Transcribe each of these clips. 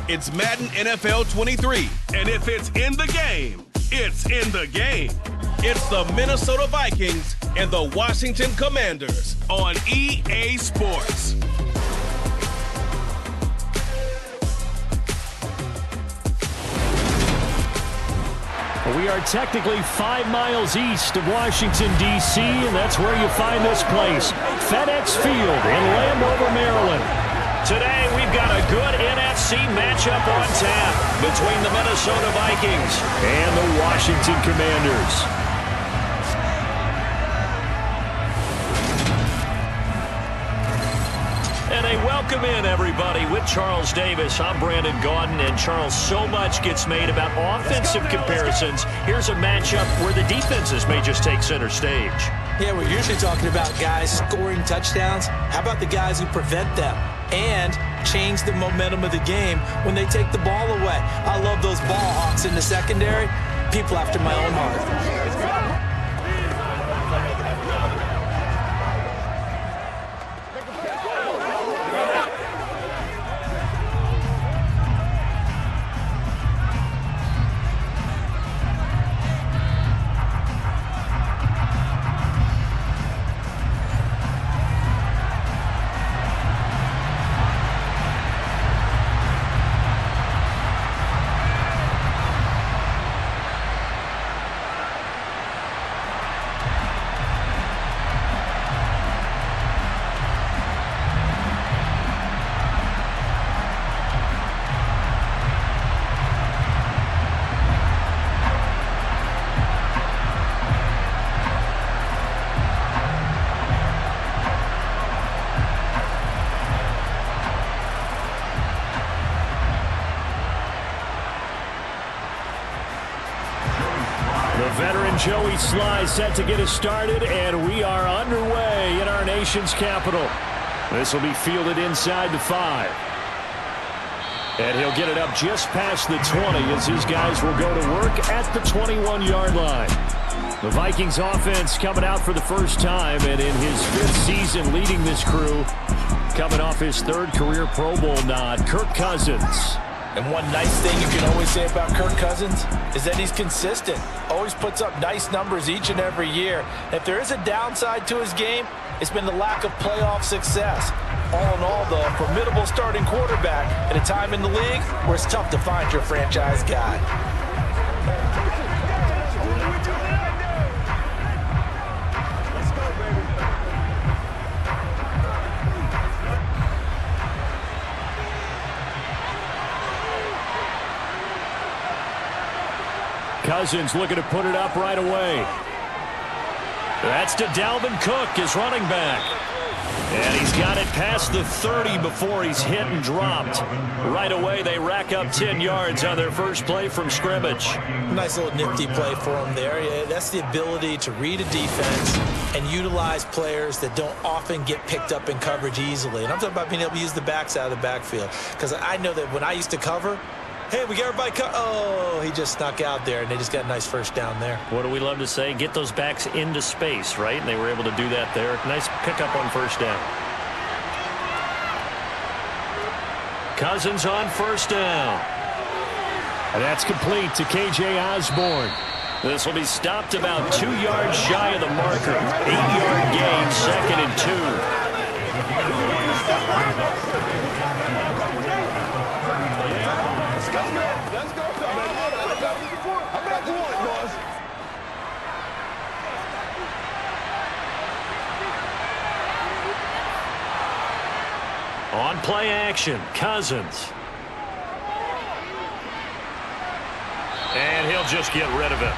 It's Madden NFL 23, and if it's in the game, it's in the game. It's the Minnesota Vikings and the Washington Commanders on EA Sports. We are technically 5 miles east of Washington, D.C., and that's where you find this place, FedEx Field in Landover, Maryland. Today, we've got a good NFC matchup on tap between the Minnesota Vikings and the Washington Commanders. And a welcome in, everybody, with Charles Davis. I'm Brandon Gaudin, and Charles, so much gets made about offensive comparisons. Here's a matchup where the defenses may just take center stage. Yeah, we're usually talking about guys scoring touchdowns. How about the guys who prevent them and change the momentum of the game when they take the ball away? I love those ball hawks in the secondary. People after my own heart. Veteran Joey Sly set to get us started, and we are underway in our nation's capital. This will be fielded inside the 5. And he'll get it up just past the 20 as his guys will go to work at the 21-yard line. The Vikings offense coming out for the first time, and in his 5th season leading this crew, coming off his 3rd career Pro Bowl nod, Kirk Cousins. And one nice thing you can always say about Kirk Cousins is that he's consistent. Always puts up nice numbers each and every year. If there is a downside to his game, it's been the lack of playoff success. All in all, though, a formidable starting quarterback at a time in the league where it's tough to find your franchise guy. Cousins looking to put it up right away. That's to Dalvin Cook, his running back. And he's got it past the 30 before he's hit and dropped. Right away, they rack up 10 yards on their first play from scrimmage. Nice little nifty play for him there. Yeah, that's the ability to read a defense and utilize players that don't often get picked up in coverage easily. And I'm talking about being able to use the backs out of the backfield. Because I know that when I used to cover, hey, we got everybody oh, he just snuck out there, and they just got a nice first down there. What do we love to say? Get those backs into space, right? And they were able to do that there. Nice pickup on first down. Cousins on first down. And that's complete to K.J. Osborne. This will be stopped about 2 yards shy of the marker. 8-yard gain, 2nd and 2. On play action, Cousins. And he'll just get rid of it.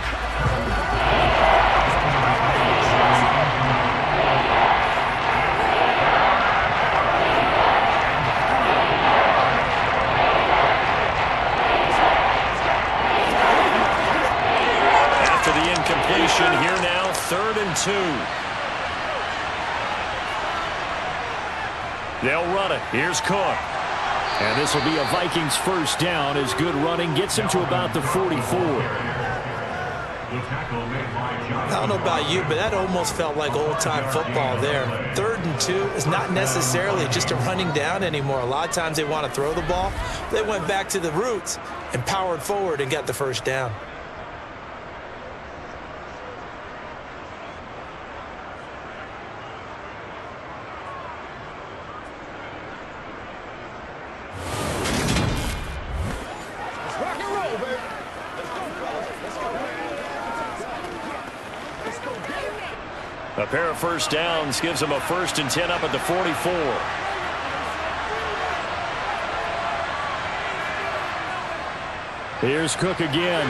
After the incompletion, here now, 3rd and 2. They'll run it. Here's Cook. And this will be a Vikings first down as good running gets him to about the 44. I don't know about you, but that almost felt like old-time football there. 3rd and 2 is not necessarily just a running down anymore. A lot of times they want to throw the ball. They went back to the roots and powered forward and got the first down. A pair of first downs gives them a 1st and 10 up at the 44. Here's Cook again.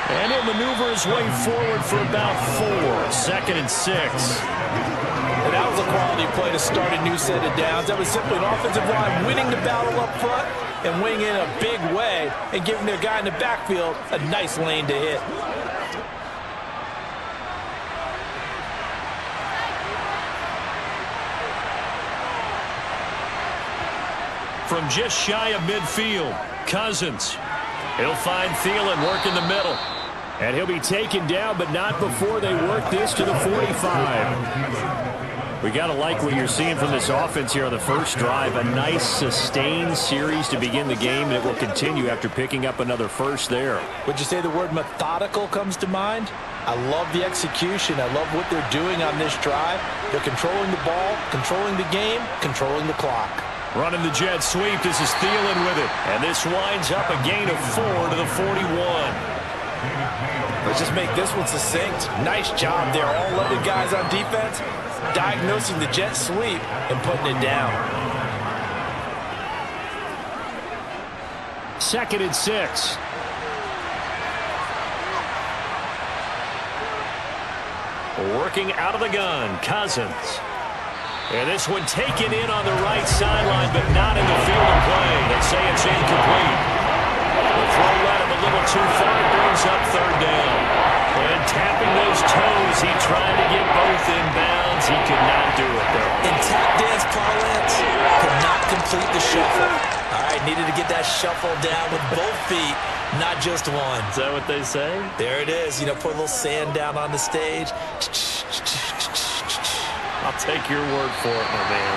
And he'll maneuver his way forward for about 4. 2nd and 6. And that was a quality play to start a new set of downs. That was simply an offensive line winning the battle up front and winning in a big way and giving their guy in the backfield a nice lane to hit. From just shy of midfield, Cousins. He'll find Thielen, work in the middle. And he'll be taken down, but not before they work this to the 45. We got to like what you're seeing from this offense here on the first drive. A nice, sustained series to begin the game, and it will continue after picking up another first there. Would you say the word methodical comes to mind? I love the execution. I love what they're doing on this drive. They're controlling the ball, controlling the game, controlling the clock. Running the jet sweep. This is Thielen with it. And this winds up a gain of 4 to the 41. Let's just make this one succinct. Nice job there. All 11 guys on defense diagnosing the jet sweep and putting it down. 2nd and 6. Working out of the gun, Cousins. And this one taken in on the right sideline, but not in the field of play. They say it's incomplete. The throw led him a little too far. It brings up 3rd down. And tapping those toes, he tried to get both in bounds. He could not do it, though. In tap dance parlance, could not complete the shuffle. All right, needed to get that shuffle down with both feet, not just one. Is that what they say? There it is. You know, put a little sand down on the stage. I'll take your word for it, my man.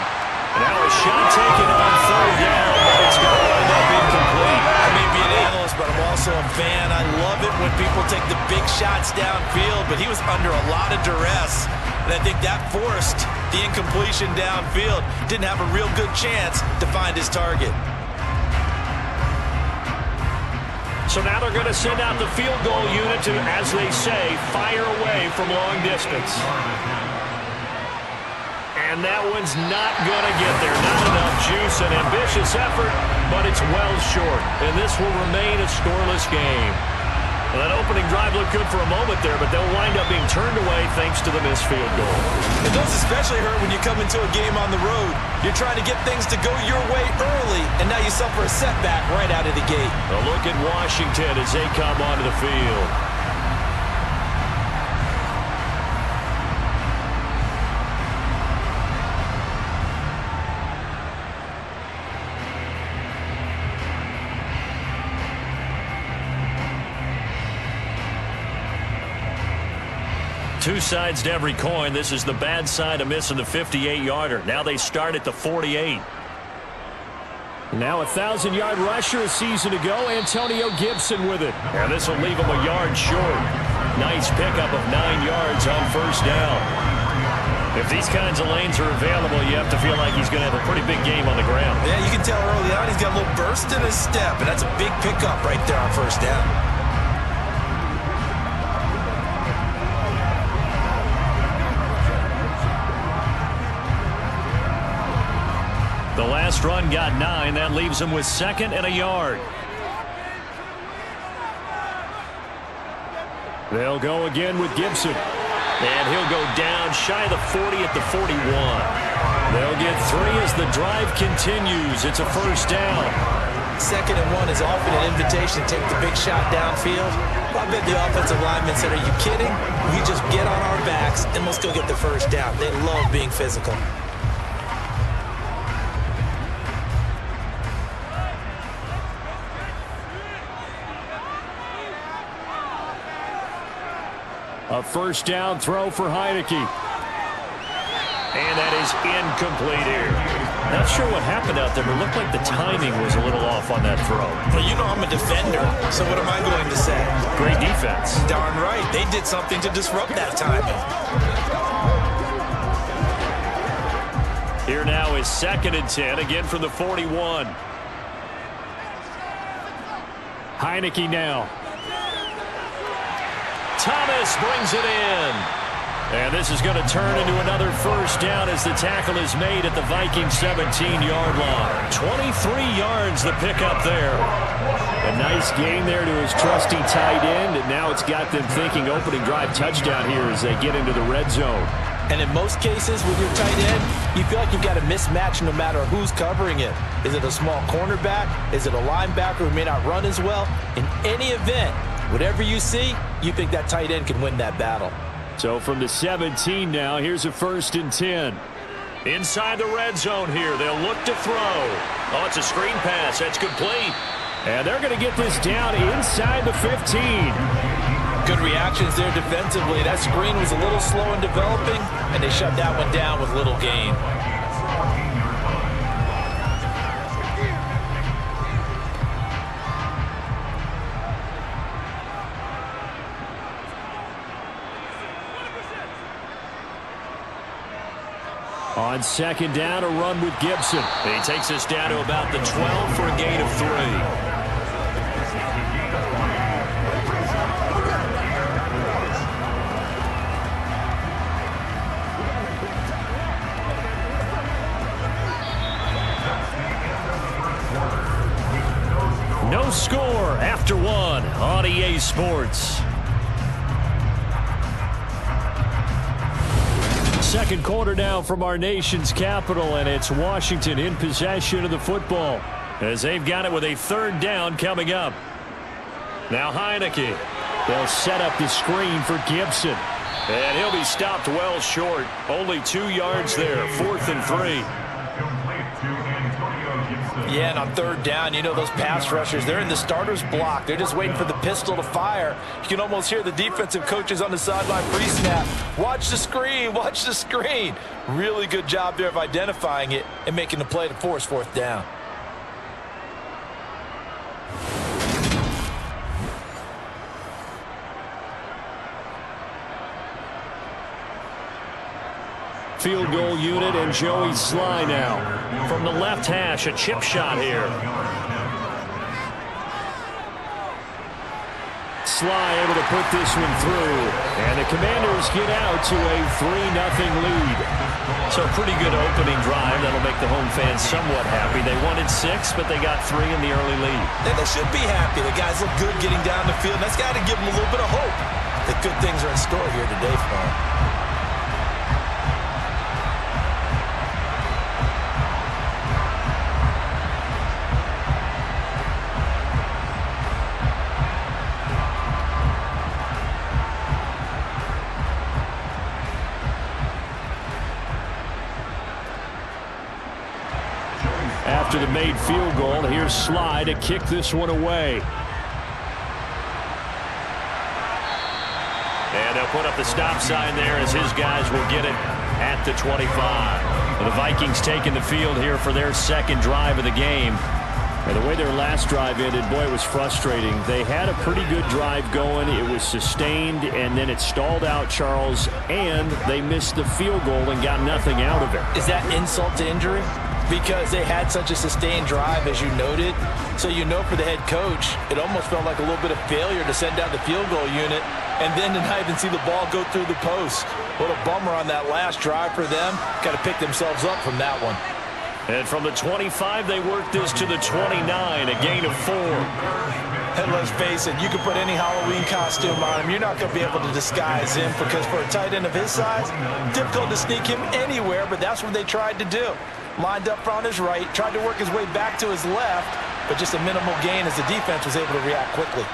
Now a shot taken on 3rd down, but it's going to wind up incomplete. I may be an analyst, but I'm also a fan. I love it when people take the big shots downfield, but he was under a lot of duress. And I think that forced the incompletion downfield. Didn't have a real good chance to find his target. So now they're going to send out the field goal unit to, as they say, fire away from long distance. And that one's not going to get there. Not enough juice. An ambitious effort, but it's well short. And this will remain a scoreless game. Well, that opening drive looked good for a moment there, but they'll wind up being turned away thanks to the missed field goal. And those especially hurt when you come into a game on the road. You're trying to get things to go your way early, and now you suffer a setback right out of the gate. A look at Washington as they come onto the field. Two sides to every coin. This is the bad side of missing the 58-yarder. Now they start at the 48. Now a 1,000-yard rusher a season ago. Antonio Gibson with it. And this will leave him a yard short. Nice pickup of 9 yards on 1st down. If these kinds of lanes are available, you have to feel like he's going to have a pretty big game on the ground. Yeah, you can tell early on he's got a little burst in his step, and that's a big pickup right there on 1st down. The last run got 9. That leaves him with 2nd and a yard. They'll go again with Gibson. And he'll go down shy of the 40 at the 41. They'll get 3 as the drive continues. It's a 1st down. 2nd and 1 is often an invitation to take the big shot downfield. I bet the offensive lineman said, are you kidding? We just get on our backs and let's go get the 1st down. They love being physical. A first down throw for Heineke. And that is incomplete here. Not sure what happened out there, but it looked like the timing was a little off on that throw. Well, you know I'm a defender, so what am I going to say? Great defense. Darn right. They did something to disrupt that timing. Here now is 2nd and 10, again from the 41. Heineke now. Thomas brings it in. And this is going to turn into another first down as the tackle is made at the Vikings 17-yard line. 23 yards the pickup there. A nice gain there to his trusty tight end, and now it's got them thinking opening drive touchdown here as they get into the red zone. And in most cases with your tight end, you feel like you've got a mismatch no matter who's covering it. Is it a small cornerback? Is it a linebacker who may not run as well? In any event, whatever you see, you think that tight end can win that battle. So from the 17 now, here's a 1st and 10. Inside the red zone here, they'll look to throw. Oh, it's a screen pass. That's complete. And they're going to get this down inside the 15. Good reactions there defensively. That screen was a little slow in developing, and they shut that one down with little gain. On 2nd down, a run with Gibson. He takes us down to about the 12 for a gain of 3. No score after 1 on EA Sports. Second quarter now from our nation's capital, and it's Washington in possession of the football as they've got it with a 3rd down coming up. Now Heineke. They'll set up the screen for Gibson. And he'll be stopped well short. Only 2 yards there. 4th and 3. Yeah, and on 3rd down, you know those pass rushers, they're in the starter's block. They're just waiting for the pistol to fire. You can almost hear the defensive coaches on the sideline pre-snap. Watch the screen, watch the screen. Really good job there of identifying it and making the play to force 4th down. Field goal unit and Joey Sly now. From the left hash, a chip shot here. Sly able to put this one through. And the Commanders get out to a 3-0 lead. So a pretty good opening drive. That'll make the home fans somewhat happy. They wanted 6, but they got 3 in the early lead. And they should be happy. The guys look good getting down the field. That's got to give them a little bit of hope that good things are in store here today for them. After the made field goal, here's Sly to kick this one away. And they'll put up the stop sign there as his guys will get it at the 25. The Vikings taking the field here for their 2nd drive of the game. And the way their last drive ended, boy, it was frustrating. They had a pretty good drive going. It was sustained, and then it stalled out, Charles, and they missed the field goal and got nothing out of it. Is that insult to injury? Because they had such a sustained drive, as you noted. So you know for the head coach, it almost felt like a little bit of failure to send out the field goal unit and then to not even see the ball go through the post. What a bummer on that last drive for them. Got to pick themselves up from that one. And from the 25, they work this to the 29, a gain of 4. And let's face it, you can put any Halloween costume on him. You're not going to be able to disguise him because for a tight end of his size, difficult to sneak him anywhere, but that's what they tried to do. Lined up on his right, tried to work his way back to his left, but just a minimal gain as the defense was able to react quickly.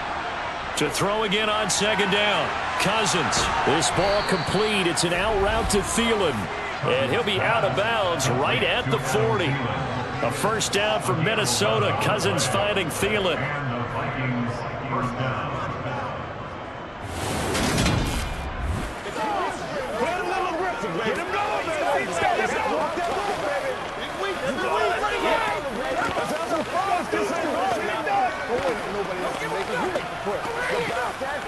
To throw again on 2nd down. Cousins. This ball complete. It's an out route to Thielen. And he'll be out of bounds right at the 40. A first down for Minnesota. Cousins finding Thielen. Get him going, baby. Let's go. Walk that ball, baby. Let's have some fun. This ain't hard. Nobody else can make it. You make the push. Go back, okay?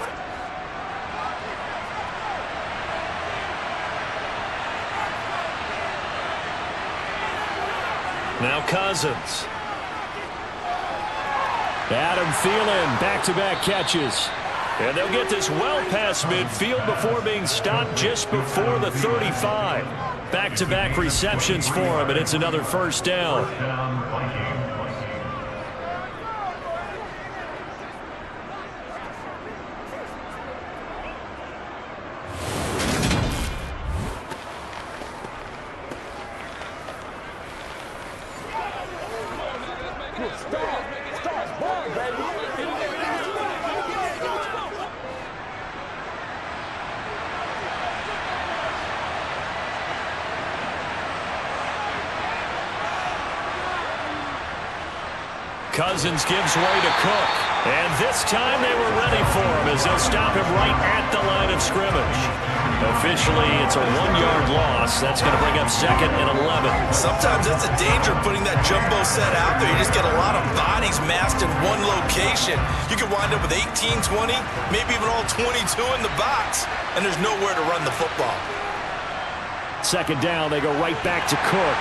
Now Cousins. Adam Thielen, back-to-back catches. And they'll get this well past midfield before being stopped just before the 35. Back-to-back receptions for him, and it's another first down. Cousins gives way to Cook. And this time they were ready for him as they'll stop him right at the line of scrimmage. Officially, it's a 1-yard loss. That's going to bring up 2nd and 11. Sometimes that's the danger of putting that jumbo set out there. You just get a lot of bodies massed in one location. You could wind up with 18, 20, maybe even all 22 in the box, and there's nowhere to run the football. 2nd down, they go right back to Cook.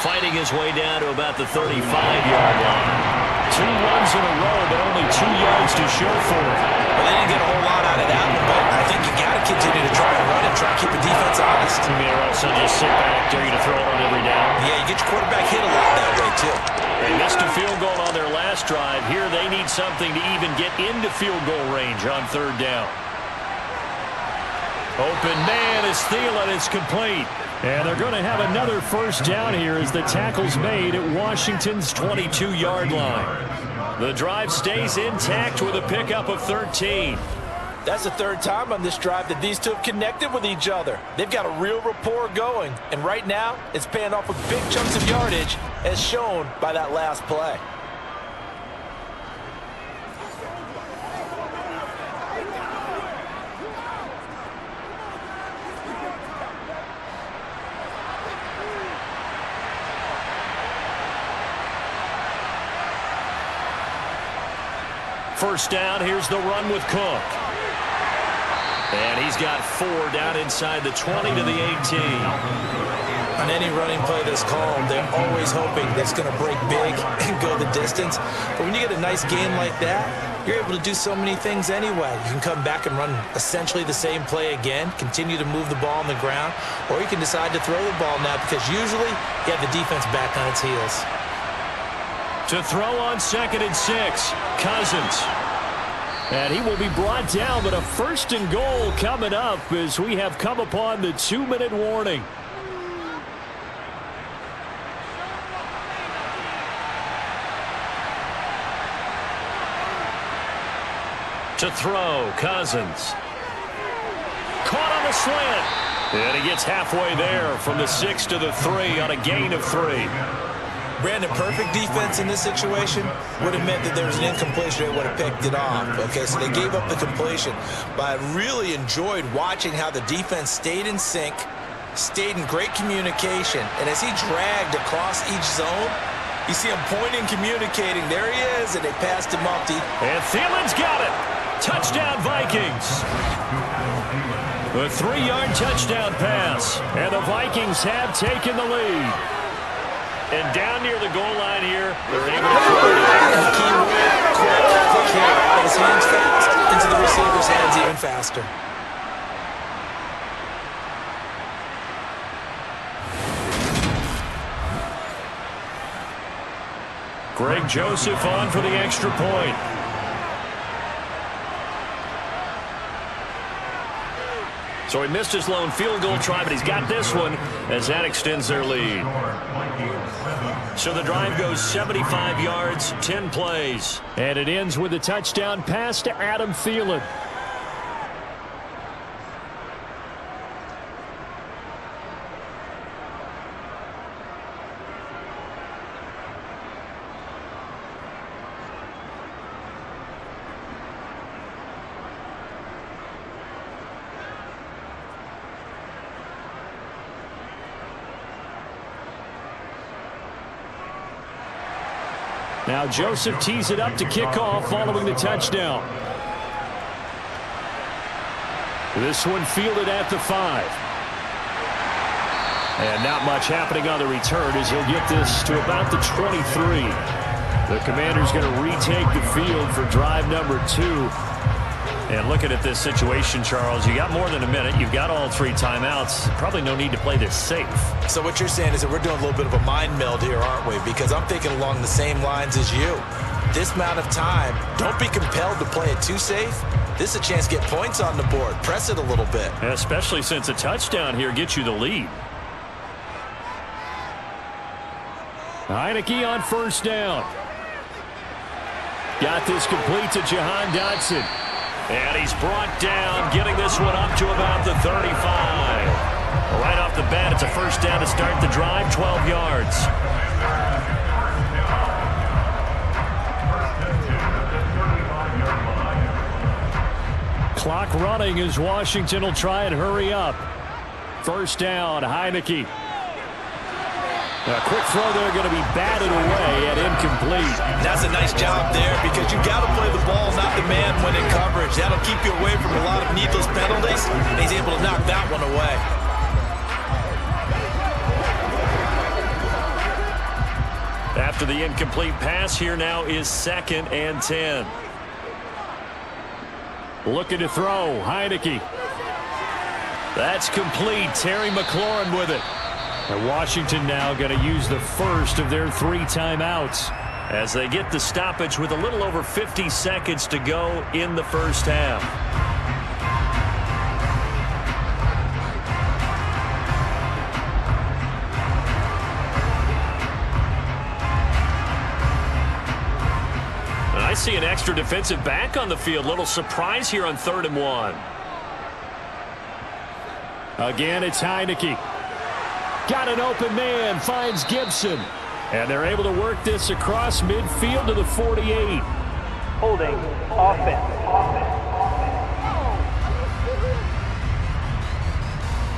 Fighting his way down to about the 35-yard line. 2 runs in a row, but only 2 yards to show for it. Well, they didn't get a whole lot out of that one, but I think you got to continue to try and run and try and keep the defense honest. You mean, or else they'll just sit back, dare you to throw it on every down? Yeah, you get your quarterback hit a lot that way, too. They missed a field goal on their last drive. Here they need something to even get into field goal range on 3rd down. Open man is Thielen. It's complete. And they're going to have another first down here as the tackle's made at Washington's 22-yard line. The drive stays intact with a pickup of 13. That's the 3rd time on this drive that these two have connected with each other. They've got a real rapport going. And right now, it's paying off with big chunks of yardage as shown by that last play. First down, here's the run with Cook. And he's got 4 down inside the 20 to the 18. On any running play that's called, they're always hoping that's going to break big and go the distance. But when you get a nice gain like that, you're able to do so many things anyway. You can come back and run essentially the same play again, continue to move the ball on the ground, or you can decide to throw the ball now because usually you have the defense back on its heels. To throw on 2nd and 6, Cousins. And he will be brought down, but a 1st and goal coming up as we have come upon the 2-minute warning. To throw, Cousins. Caught on the slant. And he gets halfway there from the 6 to the 3 on a gain of 3. Brandon, perfect defense in this situation would have meant that there was an incompletion. They would have picked it off. Okay, so they gave up the completion. But I really enjoyed watching how the defense stayed in sync, stayed in great communication. And as he dragged across each zone, you see him pointing, communicating. There he is, and they passed him up. And Thielen's got it. Touchdown, Vikings. A 3-yard touchdown pass. And the Vikings have taken the lead. And down near the goal line here, they're able to throw it. Quick here. His hands fast into the receiver's hands even faster. Greg Joseph on for the extra point. So he missed his lone field goal try, but he's got this one as that extends their lead. So the drive goes 75 yards, 10 plays. And it ends with a touchdown pass to Adam Thielen. Now Joseph tees it up to kick off following the touchdown. This one fielded at the 5. And not much happening on the return as he'll get this to about the 23. The Commanders going to retake the field for drive number 2. And looking at this situation, Charles, you got more than a minute. You've got all 3 timeouts. Probably no need to play this safe. So what you're saying is that we're doing a little bit of a mind meld here, aren't we? Because I'm thinking along the same lines as you. This amount of time, don't be compelled to play it too safe. This is a chance to get points on the board. Press it a little bit. Especially since a touchdown here gets you the lead. Heineke on first down. Got this complete to Jahan Dotson. And he's brought down, getting this one up to about the 35. Right off the bat, it's a first down to start the drive, 12 yards. Clock running as Washington will try and hurry up. First down, Heineke. A quick throw there going to be batted away and incomplete. That's a nice job there because you've got to play the ball, not the man when in coverage. That'll keep you away from a lot of needless penalties, and he's able to knock that one away. After the incomplete pass, here now is 2nd and 10. Looking to throw, Heineke. That's complete. Terry McLaurin with it. And Washington now going to use the first of their 3 timeouts as they get the stoppage with a little over 50 seconds to go in the first half. And I see an extra defensive back on the field. Little surprise here on 3rd and 1. Again, it's Heineke. Got an open man, finds Gibson. And they're able to work this across midfield to the 48. Holding, offense.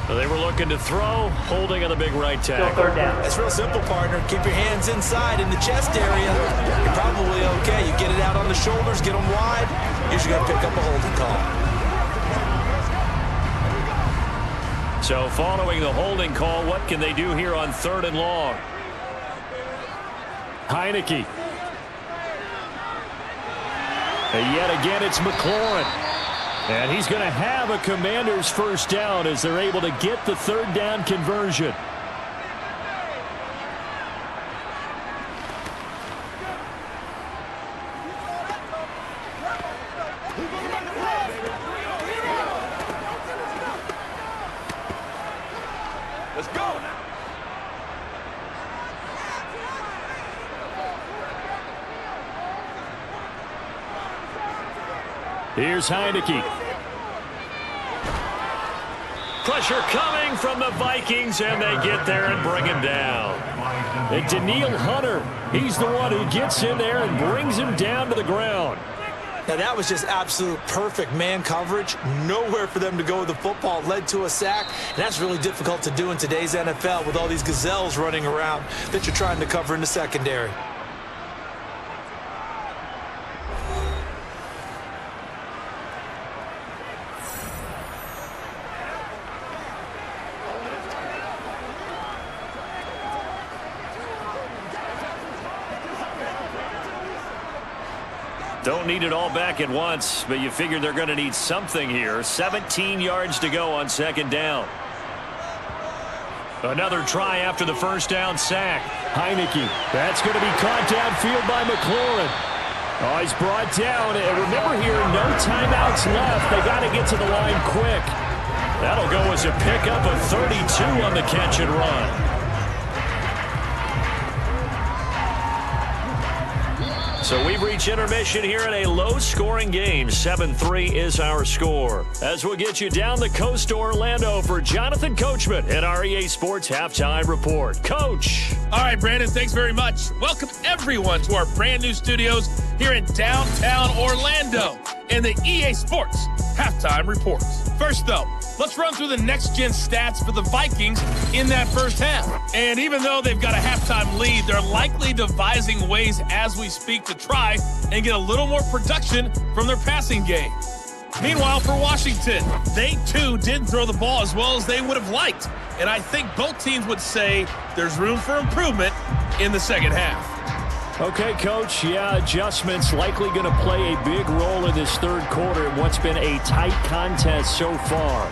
So they were looking to throw, holding on the big right tackle. Still 3rd down. That's real simple, partner. Keep your hands inside in the chest area. You're probably okay. You get it out on the shoulders, get them wide. Usually going to pick up a holding call. So following the holding call, what can they do here on 3rd and long? Heineke. And yet again, it's McLaurin. And he's going to have a Commander's first down as they're able to get the 3rd down conversion. Let's go. Here's Heineke. Pressure coming from the Vikings, and they get there and bring him down. And Daniil Hunter, he's the one who gets in there and brings him down to the ground. Now, that was just absolute perfect man coverage. Nowhere for them to go with the football. Led to a sack, and that's really difficult to do in today's NFL with all these gazelles running around that you're trying to cover in the secondary. Don't need it all back at once, but you figure they're going to need something here. 17 yards to go on 2nd down. Another try after the first down sack. Heineke. That's going to be caught downfield by McLaurin. Oh, he's brought down. And remember here, no timeouts left. They got to get to the line quick. That'll go as a pickup of 32 on the catch and run. So we've reached intermission here in a low-scoring game. 7-3 is our score. As we'll get you down the coast to Orlando for Jonathan Coachman at our EA Sports Halftime Report. Coach. All right, Brandon, thanks very much. Welcome, everyone, to our brand-new studios here in downtown Orlando in the EA Sports Halftime Reports. First, though, Let's run through the next-gen stats for the Vikings in that first half. And even though they've got a halftime lead, they're likely devising ways as we speak to try and get a little more production from their passing game. Meanwhile, for Washington, they too didn't throw the ball as well as they would have liked. And I think both teams would say there's room for improvement in the second half. Okay, Coach, yeah, adjustments likely going to play a big role in this third quarter in what's been a tight contest so far.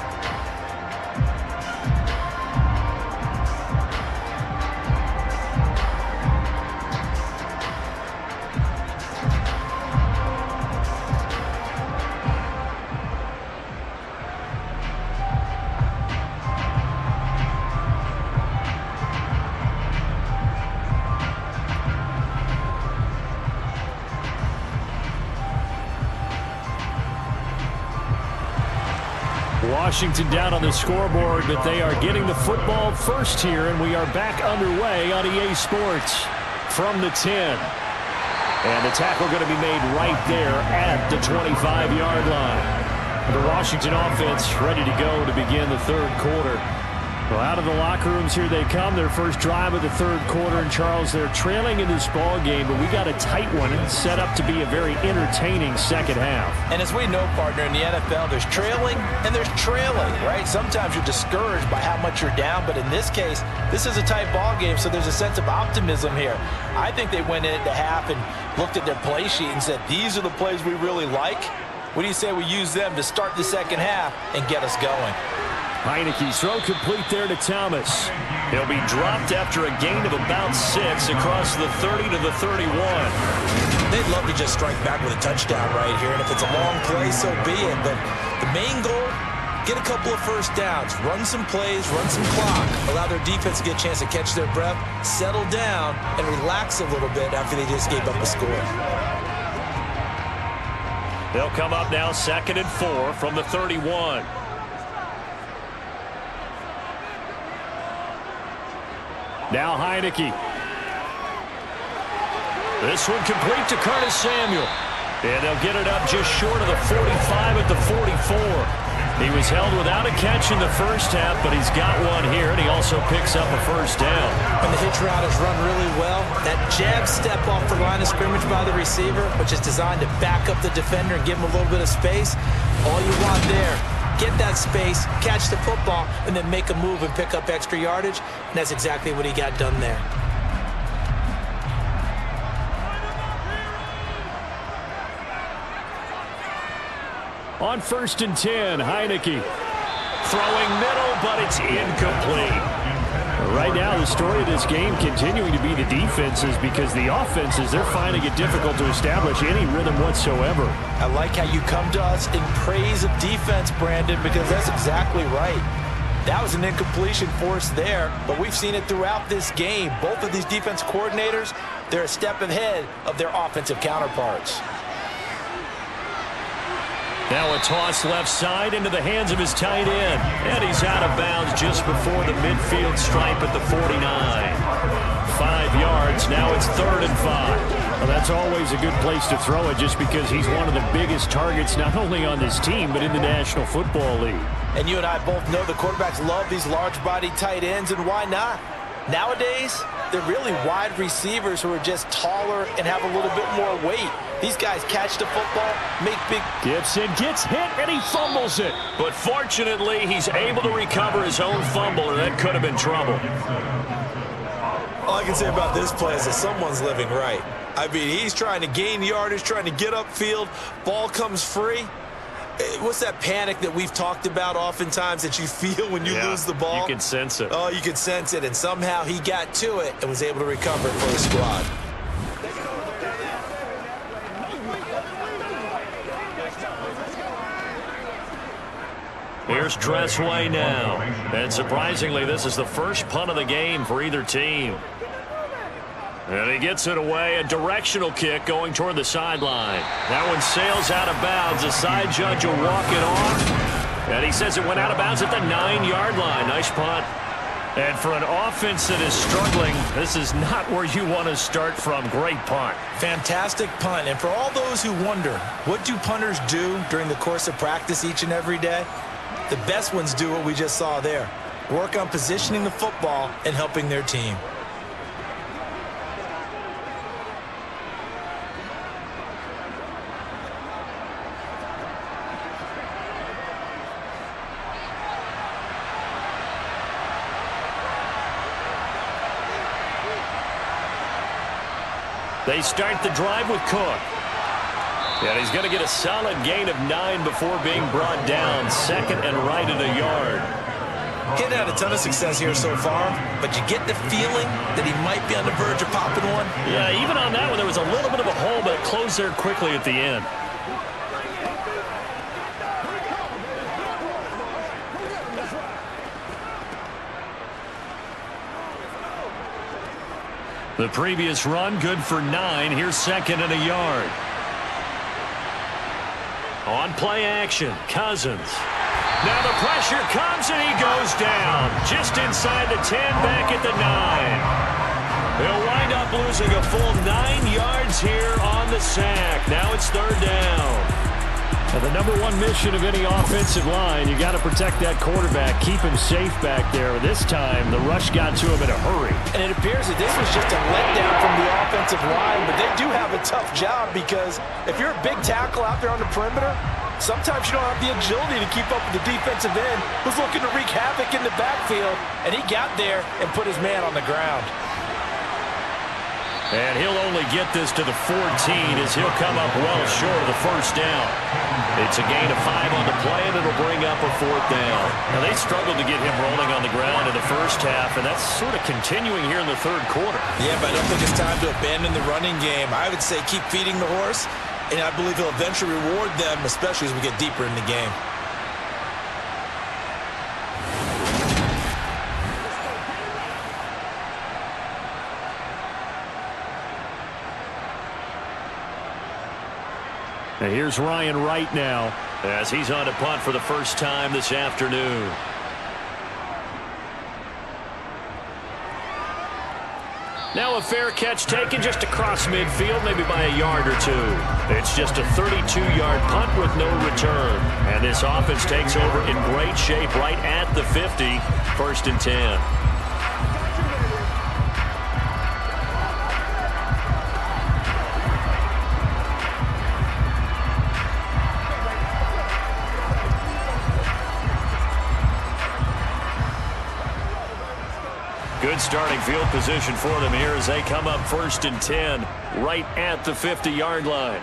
Washington down on the scoreboard, but they are getting the football first here, and we are back underway on EA Sports from the 10. And the tackle going to be made right there at the 25-yard line. The Washington offense ready to go to begin the third quarter. Well, out of the locker rooms here they come, their first drive of the third quarter. And Charles, they're trailing in this ball game, but we got a tight one set up to be a very entertaining second half. And as we know, partner, in the NFL, there's trailing and there's trailing, right? Sometimes you're discouraged by how much you're down, but in this case, this is a tight ball game, so there's a sense of optimism here. I think they went into half and looked at their play sheet and said, these are the plays we really like. What do you say we use them to start the second half and get us going? Heineke's throw complete there to Thomas. He'll be dropped after a gain of about 6 across the 30 to the 31. They'd love to just strike back with a touchdown right here, and if it's a long play, so be it. But the main goal, get a couple of first downs, run some plays, run some clock, allow their defense to get a chance to catch their breath, settle down, and relax a little bit after they just gave up a score. They'll come up now 2nd and 4 from the 31. Now Heineke. This one complete to Curtis Samuel. And they'll get it up just short of the 45 at the 44. He was held without a catch in the first half, but he's got one here, and he also picks up a first down. And the hitch route is run really well. That jab step off the line of scrimmage by the receiver, which is designed to back up the defender and give him a little bit of space. All you want there. Get that space, catch the football, and then make a move and pick up extra yardage. And that's exactly what he got done there. On 1st and 10, Heineke throwing middle, but it's incomplete. Right now, the story of this game continuing to be the defenses, because the offenses, they're finding it difficult to establish any rhythm whatsoever. I like how you come to us in praise of defense, Brandon, because that's exactly right. That was an incompletion force there, but we've seen it throughout this game. Both of these defense coordinators, they're a step ahead of their offensive counterparts. Now a toss left side into the hands of his tight end. And he's out of bounds just before the midfield stripe at the 49. 5 yards. Now it's 3rd and 5. Well, that's always a good place to throw it, just because he's one of the biggest targets not only on this team but in the National Football League. And you and I both know the quarterbacks love these large-body tight ends, and why not? Nowadays, they're really wide receivers who are just taller and have a little bit more weight. These guys catch the football, make big... Gibson gets hit, and he fumbles it. But fortunately, he's able to recover his own fumble, or that could have been trouble. All I can say about this play is that someone's living right. I mean, he's trying to gain yardage, trying to get upfield. Ball comes free. What's that panic that we've talked about oftentimes that you feel when you lose the ball? You can sense it. Oh, you can sense it, and somehow he got to it and was able to recover it for the squad. Here's Tressway now. And surprisingly, this is the first punt of the game for either team. And he gets it away, a directional kick going toward the sideline. That one sails out of bounds. The side judge will walk it off. And he says it went out of bounds at the 9-yard line. Nice punt. And for an offense that is struggling, this is not where you want to start from. Great punt. Fantastic punt. And for all those who wonder, what do punters do during the course of practice each and every day? The best ones do what we just saw there. Work on positioning the football and helping their team. They start the drive with Cook. And he's going to get a solid gain of 9 before being brought down. Second and right at a yard. He hadn't had a ton of success here so far, but you get the feeling that he might be on the verge of popping one. Yeah, even on that one, there was a little bit of a hole, but it closed there quickly at the end. The previous run, good for 9. Here's second and a yard. On play action, Cousins. Now the pressure comes and he goes down. Just inside the 10, back at the 9. He'll wind up losing a full 9 yards here on the sack. Now it's third down. And the number one mission of any offensive line, you got to protect that quarterback, keep him safe back there. This time, the rush got to him in a hurry. And it appears that this was just a letdown from the offensive line, but they do have a tough job because if you're a big tackle out there on the perimeter, sometimes you don't have the agility to keep up with the defensive end who's looking to wreak havoc in the backfield, and he got there and put his man on the ground. And he'll only get this to the 14 as he'll come up well short of the first down. It's a gain of 5 on the play, and it'll bring up a fourth down. Now, they struggled to get him rolling on the ground in the first half, and that's sort of continuing here in the third quarter. Yeah, but I don't think it's time to abandon the running game. I would say keep feeding the horse, and I believe he'll eventually reward them, especially as we get deeper in the game. Now here's Ryan Wright now as he's on to punt for the first time this afternoon. Now a fair catch taken just across midfield, maybe by a yard or two. It's just a 32-yard punt with no return. And this offense takes over in great shape right at the 50, first and 10. Good starting field position for them here as they come up first and 10 right at the 50-yard line.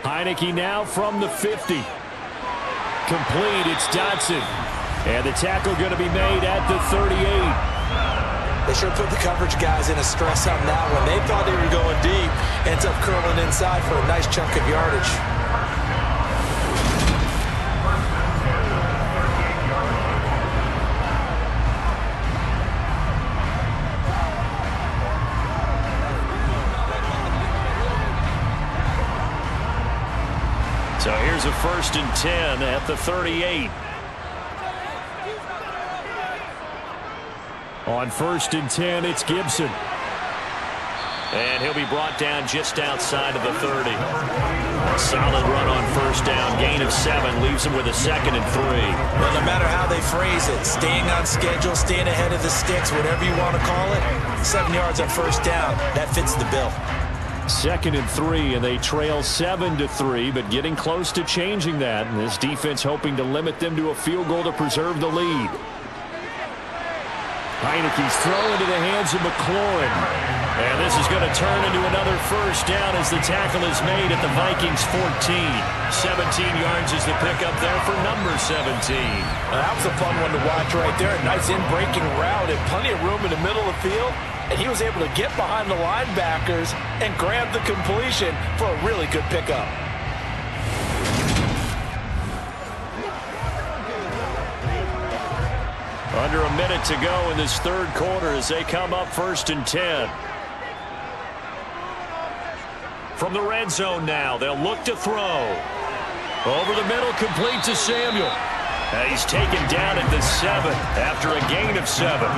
Heineke now from the 50. Complete, it's Dotson. And the tackle going to be made at the 38. They sure put the coverage guys in a stress on that one. They thought they were going deep. Ends up curling inside for a nice chunk of yardage. So here's a first and 10 at the 38. On first and 10, it's Gibson. And he'll be brought down just outside of the 30. A solid run on first down. Gain of 7 leaves him with a second and 3. Well, no matter how they phrase it, staying on schedule, staying ahead of the sticks, whatever you want to call it, 7 yards on first down, that fits the bill. Second and 3, and they trail 7-3, but getting close to changing that. And this defense hoping to limit them to a field goal to preserve the lead. Heineke's throw into the hands of McLaurin. And this is going to turn into another first down as the tackle is made at the Vikings 14. 17 yards is the pickup there for number 17. That was a fun one to watch right there. A nice in-breaking route and plenty of room in the middle of the field. And he was able to get behind the linebackers and grab the completion for a really good pickup. Under a minute to go in this third quarter as they come up first and 10. From the red zone now, they'll look to throw. Over the middle, complete to Samuel. And he's taken down at the 7 after a gain of 7.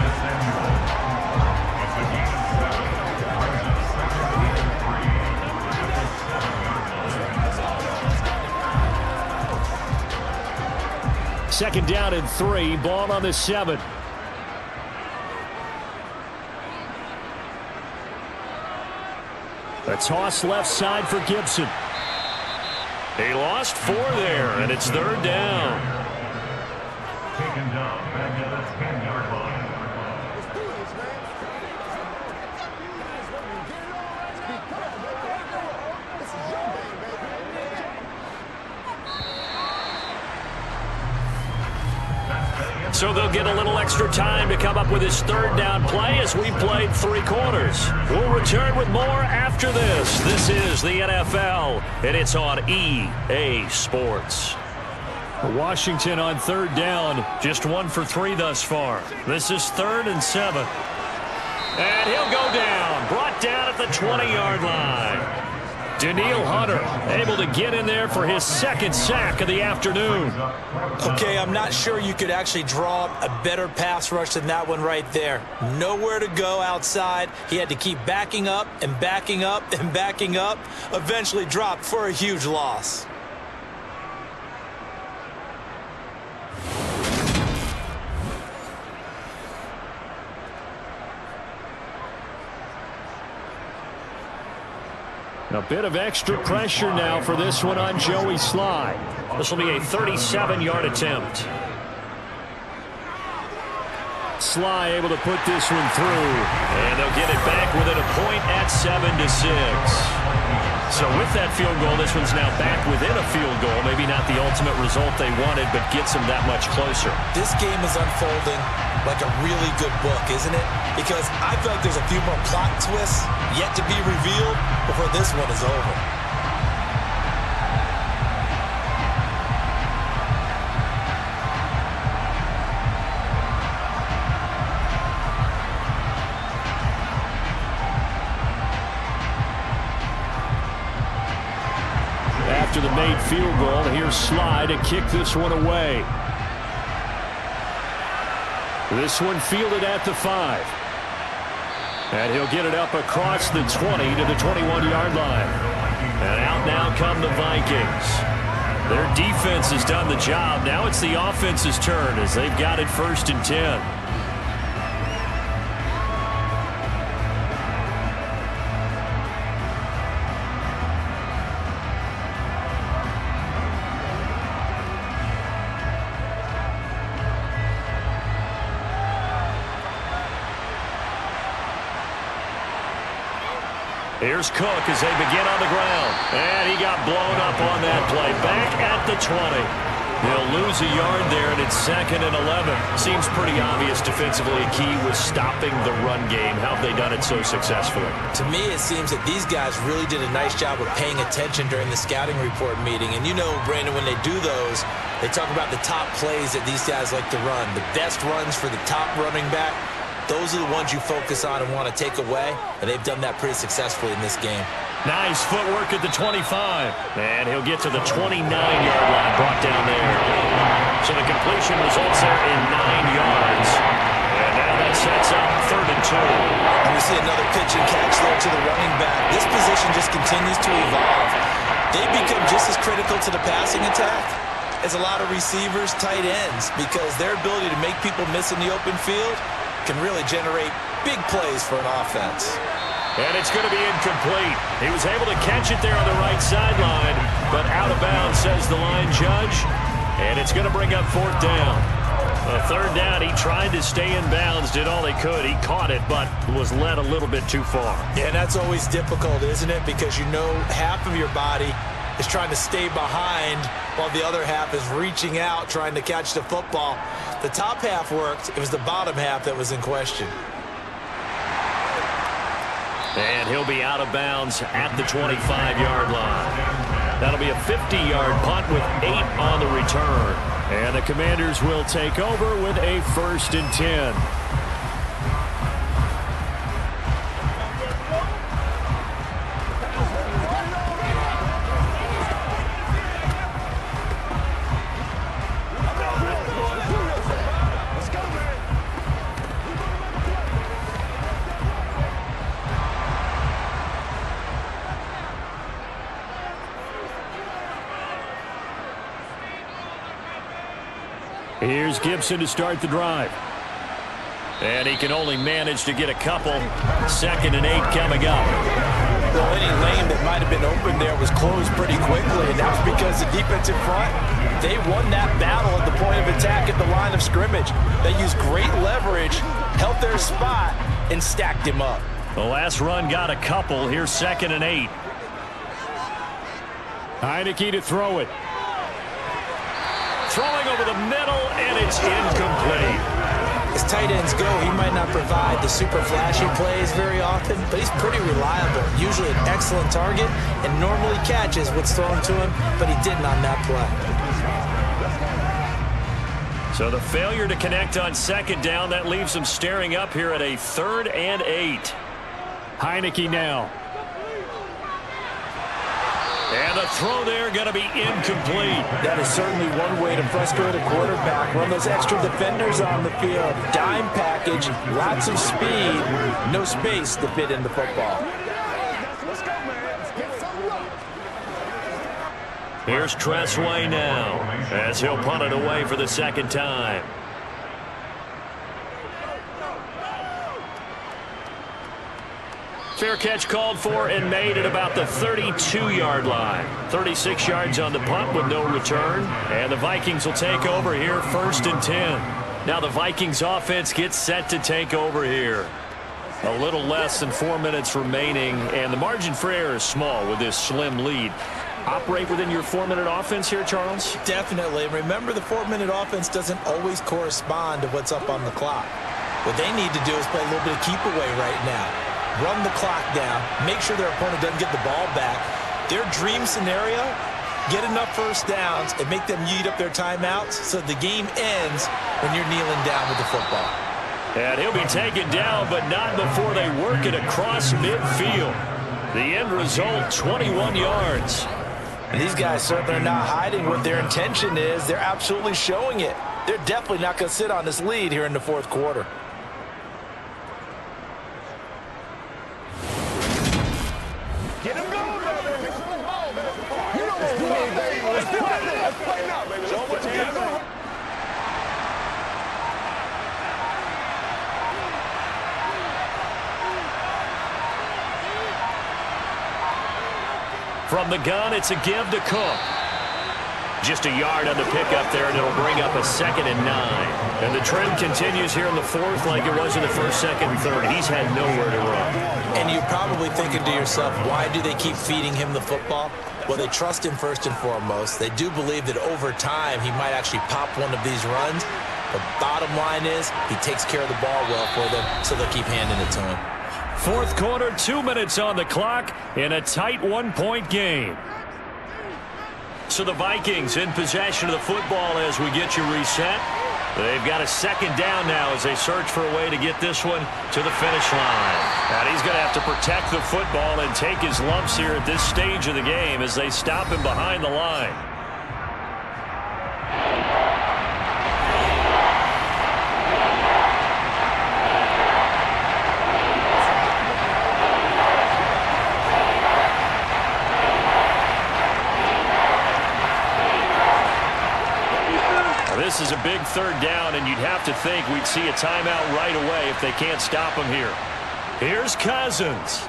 Second down and 3. Ball on the 7. A toss left side for Gibson. He lost 4 there, and it's third down. Taken down at the 10-yard line. So they'll get a little extra time to come up with his third down play as we played 3 quarters. We'll return with more after this. This is the NFL, and it's on EA Sports. Washington on third down, just 1 for 3 thus far. This is 3rd and 7. And he'll go down, brought down at the 20-yard line. Danielle Hunter able to get in there for his 2nd sack of the afternoon. Okay, I'm not sure you could actually draw a better pass rush than that one right there. Nowhere to go outside. He had to keep backing up and backing up and backing up. Eventually dropped for a huge loss. A bit of extra pressure now for this one on Joey Sly. This will be a 37-yard attempt. Sly able to put this one through. And they'll get it back within a point at 7-6. So with that field goal, this one's now back within a field goal. Maybe not the ultimate result they wanted, but gets them that much closer. This game is unfolding like a really good book, isn't it? Because I feel like there's a few more plot twists yet to be revealed before this one is over. After the made field goal, here's Sly to kick this one away. This one fielded at the 5. And he'll get it up across the 20 to the 21-yard line. And out now come the Vikings. Their defense has done the job. Now it's the offense's turn as they've got it 1st and 10. Here's Cook as they begin on the ground. And he got blown up on that play. Back at the 20. They'll lose a yard there, and it's 2nd and 11. Seems pretty obvious defensively a key was stopping the run game. How have they done it so successfully? To me, it seems that these guys really did a nice job of paying attention during the scouting report meeting. And you know, Brandon, when they do those, they talk about the top plays that these guys like to run. The best runs for the top running back. Those are the ones you focus on and want to take away, and they've done that pretty successfully in this game. Nice footwork at the 25. And he'll get to the 29-yard line, brought down there. So the completion results there in 9 yards. And now that sets up 3rd and 2. And we see another pitch and catch there to the running back. This position just continues to evolve. They become just as critical to the passing attack as a lot of receivers, tight ends, because their ability to make people miss in the open field can really generate big plays for an offense. And it's going to be incomplete. He was able to catch it there on the right sideline, but out of bounds, says the line judge. And it's going to bring up 4th down. A 3rd down, he tried to stay in bounds, did all he could. He caught it, but was led a little bit too far. Yeah, and that's always difficult, isn't it? Because you know half of your body is trying to stay behind while the other half is reaching out, trying to catch the football. The top half worked. It was the bottom half that was in question. And he'll be out of bounds at the 25-yard line. That'll be a 50-yard punt with 8 on the return. And the Commanders will take over with a 1st and 10. Here's Gibson to start the drive. And he can only manage to get a couple. 2nd and 8 coming up. Well, any lane that might have been open there was closed pretty quickly, and that's because the defense in front, they won that battle at the point of attack at the line of scrimmage. They used great leverage, held their spot, and stacked him up. The last run got a couple. Here's 2nd and 8. Heineke to throw it. Throwing over the middle, and it's incomplete. As tight ends go, he might not provide the super flashy plays very often, but he's pretty reliable. Usually an excellent target and normally catches what's thrown to him, but he didn't on that play. So the failure to connect on 2nd down, that leaves him staring up here at a 3rd and 8. Heineke now. And the throw there going to be incomplete. That is certainly one way to frustrate a quarterback. Run those extra defenders on the field. Dime package, lots of speed, no space to fit in the football. Here's Tressway now as he'll punt it away for the 2nd time. Fair catch called for and made at about the 32-yard line. 36 yards on the punt with no return. And the Vikings will take over here 1st and 10. Now the Vikings offense gets set to take over here. A little less than 4 minutes remaining, and the margin for error is small with this slim lead. Operate within your 4-minute offense here, Charles? Definitely. Remember, the 4-minute offense doesn't always correspond to what's up on the clock. What they need to do is play a little bit of keep away right now. Run the clock down, make sure their opponent doesn't get the ball back. Their dream scenario, get enough first downs and make them eat up their timeouts so the game ends when you're kneeling down with the football. And he'll be taken down, but not before they work it across midfield. The end result, 21 yards. And these guys certainly are not hiding what their intention is. They're absolutely showing it. They're definitely not going to sit on this lead here in the 4th quarter. Get him going, baby. You know what's going, baby. Let's play now, baby. Show what you got. From the gun, it's a give to Cook. Just a yard on the pickup there, and it'll bring up a 2nd and 9. And the trend continues here in the 4th like it was in the 1st, 2nd, and 3rd. He's had nowhere to run. And you're probably thinking to yourself, why do they keep feeding him the football? Well, they trust him first and foremost. They do believe that over time he might actually pop one of these runs. The bottom line is he takes care of the ball well for them, so they'll keep handing it to him. 4th quarter, 2 minutes on the clock in a tight 1-point game. So the Vikings in possession of the football as we get you reset. They've got a 2nd down now as they search for a way to get this one to the finish line. And he's going to have to protect the football and take his lumps here at this stage of the game as they stop him behind the line. This is a big 3rd down, and you'd have to think we'd see a timeout right away if they can't stop him here. Here's Cousins.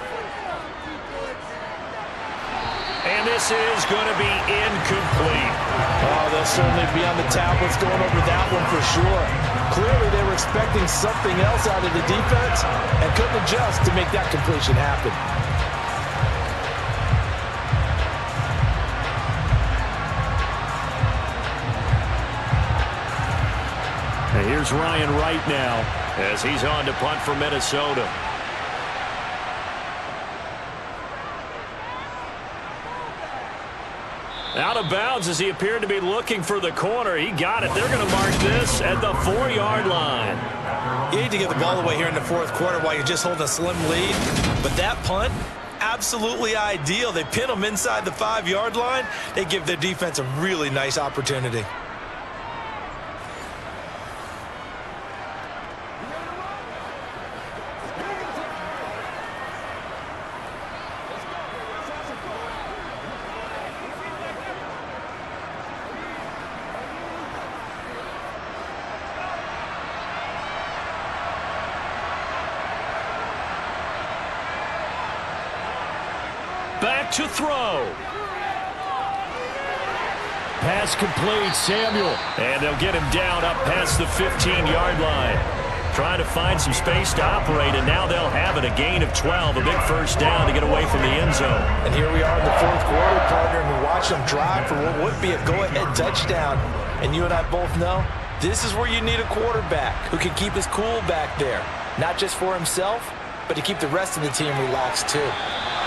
And this is going to be incomplete. Oh, they'll certainly be on the tablets going over that one for sure. Clearly, they were expecting something else out of the defense and couldn't adjust to make that completion happen. And here's Ryan Wright now as he's on to punt for Minnesota. Out of bounds as he appeared to be looking for the corner. He got it. They're going to mark this at the 4-yard line. You need to get the ball away here in the 4th quarter while you're just holding a slim lead. But that punt, absolutely ideal. They pin them inside the 5-yard line. They give their defense a really nice opportunity. to throw. Pass complete, Samuel. And they'll get him down up past the 15-yard line. Trying to find some space to operate, and now they'll have it. A gain of 12, a big first down to get away from the end zone. And here we are in the fourth quarter, partner, and we watch them drive for what would be a go-ahead touchdown. And you and I both know this is where you need a quarterback who can keep his cool back there. Not just for himself, but to keep the rest of the team relaxed too.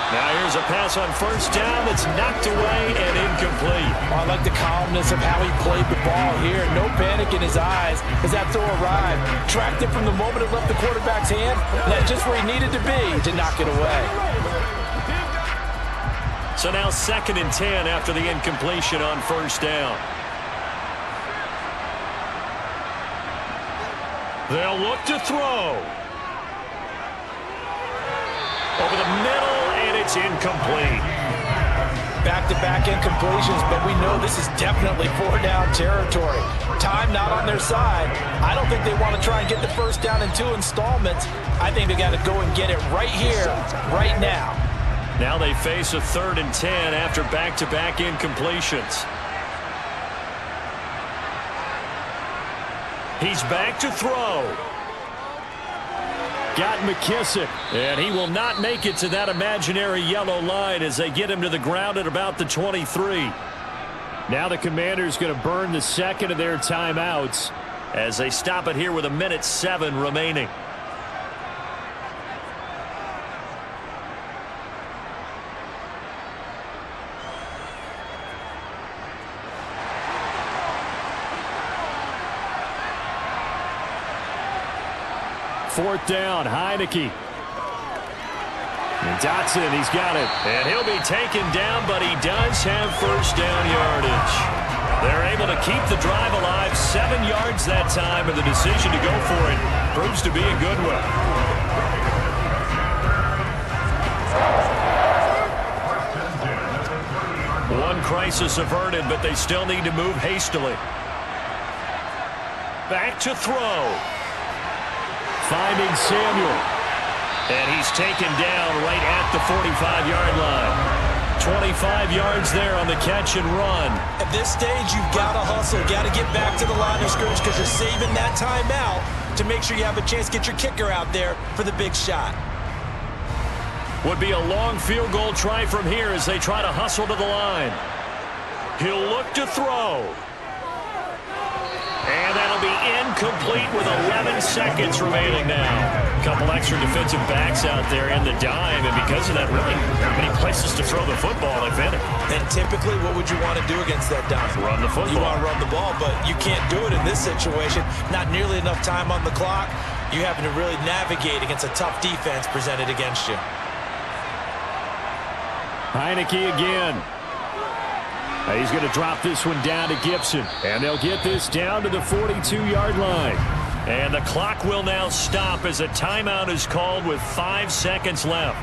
Now here's a pass on first down that's knocked away and incomplete. I like the calmness of how he played the ball here. No panic in his eyes as that throw arrived. Tracked it from the moment it left the quarterback's hand. And that's just where he needed to be to knock it away. So now 2nd and 10 after the incompletion on first down. They'll look to throw. Over the middle, and it's incomplete. Back-to-back incompletions, but we know this is definitely 4-down territory. Time not on their side. I don't think they want to try and get the first down in 2 installments. I think they got to go and get it right here, right now. Now they face a 3rd and 10 after back-to-back incompletions. He's back to throw. Got McKissick, and he will not make it to that imaginary yellow line as they get him to the ground at about the 23. Now the Commanders going to burn the second of their timeouts as they stop it here with 1:07 remaining. Fourth down, Heineke. And Dotson, he's got it. And he'll be taken down, but he does have first down yardage. They're able to keep the drive alive, 7 yards that time, and the decision to go for it proves to be a good one. One crisis averted, but they still need to move hastily. Back to throw. Finding Samuel. And he's taken down right at the 45-yard line. 25 yards there on the catch and run. At this stage, you've got to hustle. Got to get back to the line of scrimmage because you're saving that timeout to make sure you have a chance to get your kicker out there for the big shot. Would be a long field goal try from here as they try to hustle to the line. He'll look to throw. And that'll be incomplete with 11 seconds remaining now. A couple extra defensive backs out there in the dime, and because of that, really not many places to throw the football, if any. And typically, what would you want to do against that dime? Run the football. You want to run the ball, but you can't do it in this situation. Not nearly enough time on the clock. You having to really navigate against a tough defense presented against you. Heineke again. He's going to drop this one down to Gibson. And they'll get this down to the 42-yard line. And the clock will now stop as a timeout is called with 5 seconds left.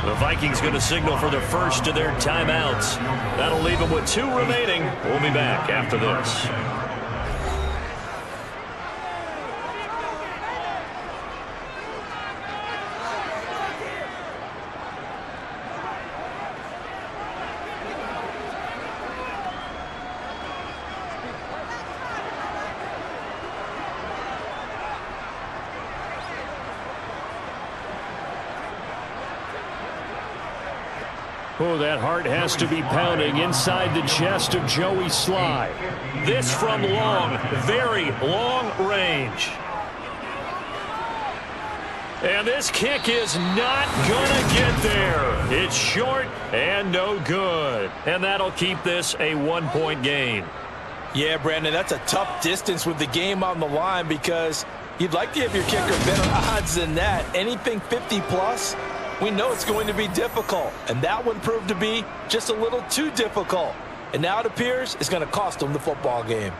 The Vikings going to signal for the first of their timeouts. That'll leave them with 2 remaining. We'll be back after this. Oh, that heart has to be pounding inside the chest of Joey Sly. This from long, very long range. And this kick is not gonna get there. It's short and no good. And that'll keep this a 1-point game. Yeah, Brandon, that's a tough distance with the game on the line because you'd like to have your kicker better odds than that. Anything 50-plus, we know it's going to be difficult. And that one proved to be just a little too difficult. And now it appears it's going to cost them the football game.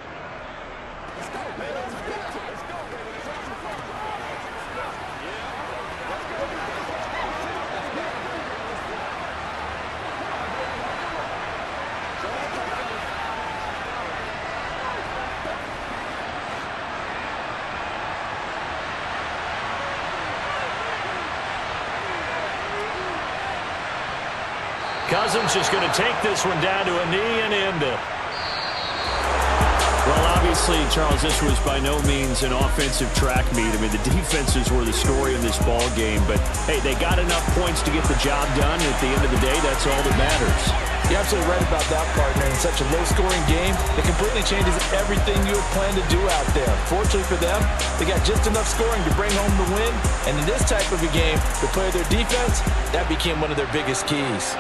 Cousins just going to take this one down to a knee and end it. Well, obviously, Charles, this was by no means an offensive track meet. I mean, the defenses were the story in this ball game. But, hey, they got enough points to get the job done. And at the end of the day, that's all that matters. You're absolutely right about that, partner. In such a low-scoring game, it completely changes everything you had planned to do out there. Fortunately for them, they got just enough scoring to bring home the win. And in this type of a game, to play their defense, that became one of their biggest keys.